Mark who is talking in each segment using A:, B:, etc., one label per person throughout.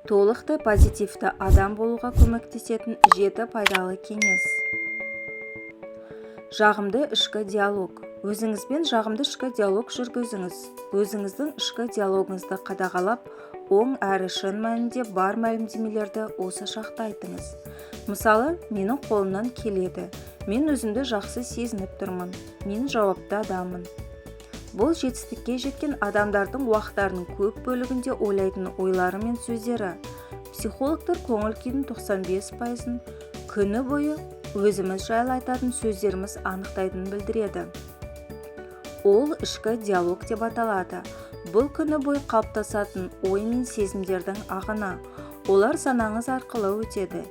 A: Толықтай позитивті адам болуға көмектесетін 7 пайдалы кеңес. Жағымды ішкі диалог. Өзіңізбен жағымды ішкі диалог жүргізіңіз. Өзіңіздің ішкі диалогыңызды қадағалап, оң әрі шын мәнінде бар мәлімдемелерді осы шақта айтыңыз. Мысалы, менің қолымнан келеді. Мен өзімді жақсы сезініп тұрмын. Мен жауапты адаммын. Бұл жетістікке жеткен адамдардың уақыттарының көп бөлігінде ойлайтын ойлары мен сөздері. Психологтар көңіл күйдің 95%-ын күні бойы өзіміз жайлы айтатын сөздеріміз анықтайтынын білдіреді. Ол ішкі диалог деп аталады. Бұл күні бойы қалыптасатын ой мен сезімдердің ағыны. Олар санаңыз арқылы өтеді.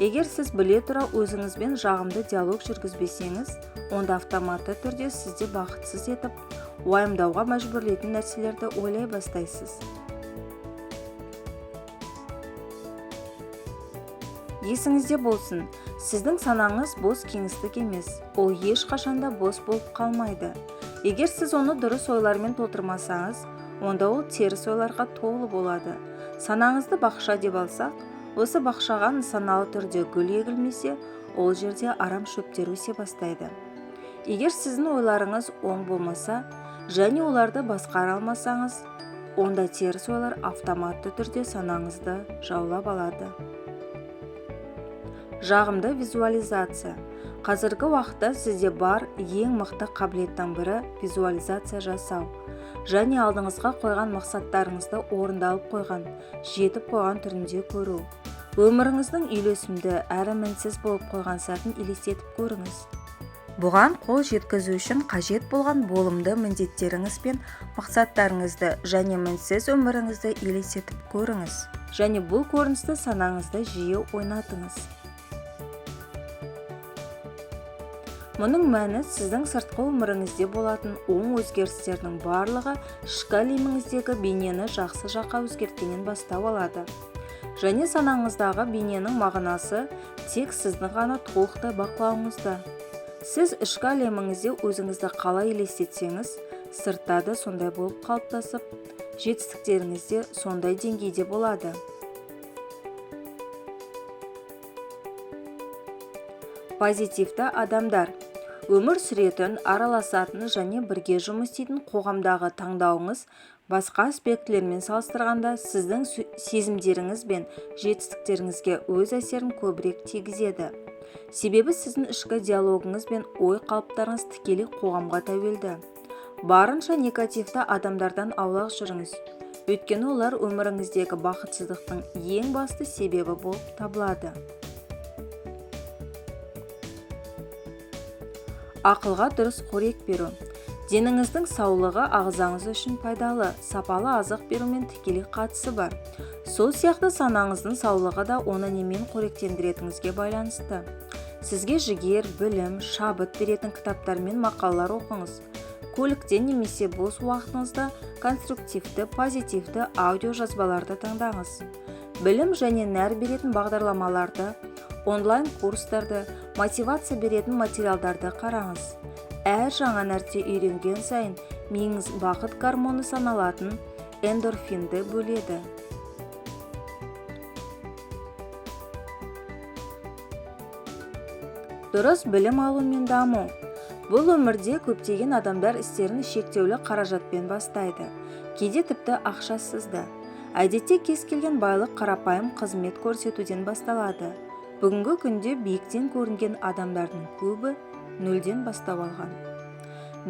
A: Егер сіз біле тұра өзіңізбен жағымды диалог жүргізбесеңіз, онда автоматты түрде сізді бақытсыз етіп, уайымдауға мәжбүрлейтін нәрселерді ойлай бастайсыз. Есіңізде болсын, сіздің санаңыз бос кеңістік емес, ол ешқашанда бос болып қалмайды. Егер сіз оны дұрыс ойлармен толтырмасаңыз, онда ол теріс ойларға толы болады. Санаңызды бақша деп алсақ, осы бақшаға нысаналы түрде гүл егілмесе, ол жерде арам шөптер өсе бастайды. Егер сіздің ойларыңыз оң болмаса, және оларды басқара алмасаңыз, онда теріс ойлар автоматты түрде санаңызды жаулап алады. Жағымды визуализация. Қазіргі уақытта сізде бар ең мықты қабілеттің бірі визуализация жасау. Және алдыңызға қойған мақсаттарыңызды орындалып қойған, жетіп қойған түрінде көру. Өміріңіздің үйлесімді әрі мінсіз болып қойған сәтін елестетіп көріңіз. Бұған қол жеткізу үшін қажет болған болымды міндеттеріңіз бен мақсаттарыңызды және мінсіз өміріңізді елестетіп көріңіз. Және бұл көріністі санаңызда жиі ойнатыңыз. Мұның мәні сіздің сыртқы өміріңізде болатын оң өзгерістердің барлығы ішкі әлеміңіздегі бейнені жақсы жаққа өзгерткеннен бастау алады. Және санаңыздағы бейненің мағынасы тек сіздің ғана толықтай бақылауыңызда. Сіз ішкі әлеміңізде өзіңізді қалай елестетсеңіз, сыртта да сондай болып қалыптасып, жетістіктеріңізде сондай деңгейде болады. Позитивті адамдар. Өмір сүретін, араласатын және бірге жұмыс істейтін қоғамдағы таңдауыңыз басқа аспектілермен салыстырғанда сіздің сезімдеріңіз бен жетістіктеріңізге өз әсерін көбірек тигізеді. Себебі сіздің ішкі диалогыңыз бен ой қалыптарыңыз тікелей қоғамға тәуелді. Барынша негативті адамдардан аулақ жүріңіз. Өйткені олар өміріңіздегі бақытсыздықтың ең басты себебі болып табылады. Ақылға дұрыс қорек беру. Деніңіздің саулығы ағзаңыз үшін пайдалы, сапалы азық берумен тікелей қатысы бар. Сол сияқты санаңыздың саулығы да оны немен қоректендіретіңізге байланысты. Сізге жігер, білім, шабыт беретін кітаптар мен мақалалар оқыңыз. Көлікте немесе бос уақытыңызда конструктивті, позитивті аудио жазбаларды тыңдаңыз. Білім және нәр беретін бағдарламаларды, онлайн курстарды, мотивация беретін материалдарды қараңыз. Әр жаңа нәрсе үйренген сайын миыңыз бақыт гормоны саналатын эндорфинді бөледі. Дұрыс білім алу мен даму. Бұл өмірде көптеген адамдар істерін шектеулі қаражатпен бастайды. Кейде тіпті ақшасыз да. Әдетте кез келген байлық қарапайым қызмет көрсетуден басталады. Бүгінгі күнде биіктен көрінген адамдардың көбі нөлден бастап алған.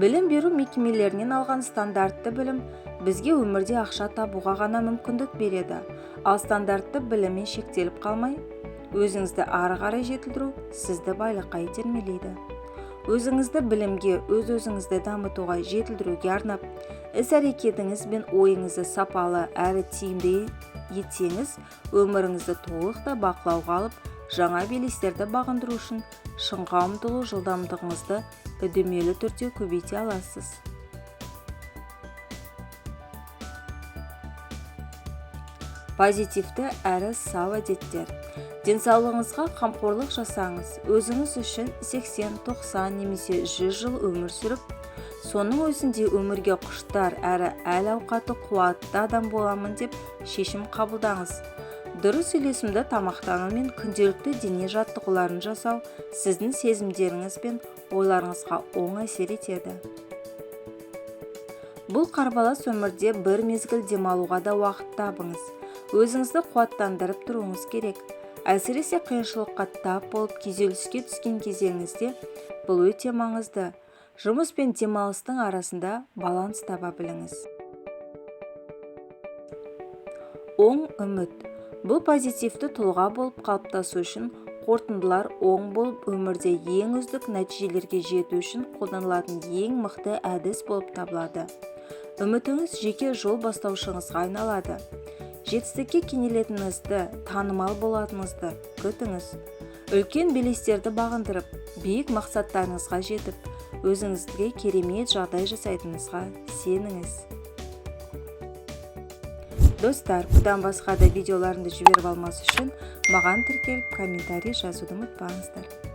A: Білім беру мекемелерінен алған стандартты білім бізге өмірде ақша табуға ғана мүмкіндік береді. Ал стандартты біліммен шектеліп қалмай, өзіңізді ары қарай жетілдіру сізді байлыққа итермелейді. Өзіңізді білімге, өз-өзіңізді дамытуға, жетілдіруге арнап, іс-әрекетіңіз бен ойыңызды сапалы әрі тиімді етсеңіз, өміріңізді толықтай бақылауға алып, жаңа белестерді бағындыру үшін шыңға ұмтылу жылдамдығыңызды үдемелі түрде көбейте аласыз. Позитивті әрі сау әдеттер. Денсаулығыңызға қамқорлық жасаңыз. Өзіңіз үшін 80, 90 немесе 100 жыл өмір сүріп, соның өзінде өмірге құштар әрі әл-ауқаты қуатты адам боламын деп шешім қабылдаңыз. Дұрыс үйлесімді тамақтану мен күнделікті дене жаттығуларын жасау сіздің сезімдеріңіз бен ойларыңызға оң әсер етеді. Бұл қарбалас өмірде бір мезгіл демалуға да уақыт табыңыз. Өзіңізді қуаттандырып тұруыңыз керек. Әсіресе қиыншылыққа тап болып күйзеліске түскен кезеңіңізде бұл өте маңызды. Жұмыс пен демалыстың арасында баланс таба біліңіз. Оң үміт. Бұл позитивті тұлға болып қалыптасу үшін, қорытындылар оң болып, өмірде ең үздік нәтижелерге жету үшін қолданылатын ең мықты әдіс болып табылады. Үмітіңіз жеке жол бастаушыңызға айналады. Жетістікке кенелетініңізді, танымал болатыныңызды күтіңіз. Үлкен белестерді бағындырып, биік мақсаттарыңызға жетіп, өзіңізге керемет жағдай жасайтыныңызға сеніңіз. Достар, бұдан басқа да видеоларымды жіберіп алмас үшін маған тіркеліп комментарий жазуды ұмытпаңыздар.